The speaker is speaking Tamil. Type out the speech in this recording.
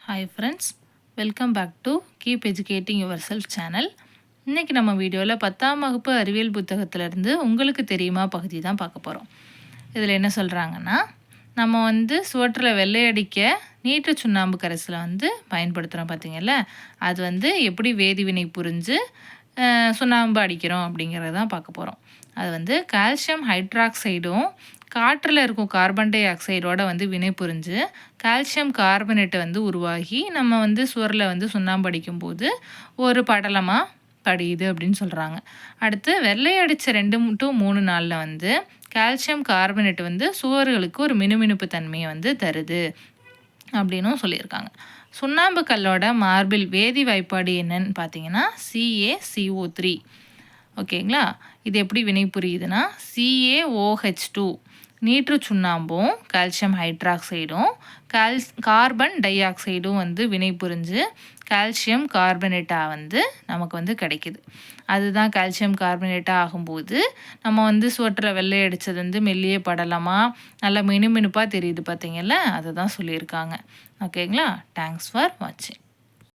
Hi friends, welcome back to keep educating yourself channel. இன்றைக்கி நம்ம வீடியோவில் 10ஆம் வகுப்பு அறிவியல் புத்தகத்திலேருந்து உங்களுக்கு தெரியுமா பகுதி தான் பார்க்க போகிறோம். இதில் என்ன சொல்கிறாங்கன்னா, நம்ம சுவற்றில் வெள்ளையடிக்க நீட்டு சுண்ணாம்பு கரைசலை பயன்படுத்துகிறோம் பார்த்தீங்கல்ல, அது எப்படி வேதிவினை புரிஞ்சு சுண்ணாம்பு அடிக்கிறோம் அப்படிங்கிறத தான் பார்க்க போகிறோம். அது கால்சியம் ஹைட்ராக்சைடும் காற்றில் இருக்கும் கார்பன் டை ஆக்சைடோட வினை புரிஞ்சு கால்சியம் கார்பனேட்டை உருவாகி நம்ம சுவரில் சுண்ணாம்பு அடிக்கும்போது ஒரு படலமாக படியுது அப்படின்னு சொல்கிறாங்க. அடுத்து வெள்ளை அடித்த 2 to 3 நாளில் கால்சியம் கார்பனேட் சுவர்களுக்கு ஒரு மினுமினுப்பு தன்மையை தருது அப்படின்னும் சொல்லியிருக்காங்க. சுண்ணாம்பு கல்லோட மார்பிள் வேதி வாய்ப்பாடு என்னன்னு பார்த்தீங்கன்னா CaCO3. ஓகேங்களா? இது எப்படி வினை புரியுதுன்னா CaOH2 நீற்று சுண்ணாம்பும் கால்சியம் ஹைட்ராக்சைடும் கார்பன் டை ஆக்சைடும் வினை புரிஞ்சு கால்சியம் கார்பனேட்டாக நமக்கு கிடைக்குது. அதுதான் கால்சியம் கார்பனேட்டாக ஆகும்போது நம்ம சுவற்றில் வெள்ளை அடித்தது மெல்லிய படலமாக நல்லா மினுமினுப்பாக தெரியுது பார்த்தீங்கல்ல, அதை தான் சொல்லியிருக்காங்க. ஓகேங்களா? தேங்க்ஸ் ஃபார் வாட்சிங்.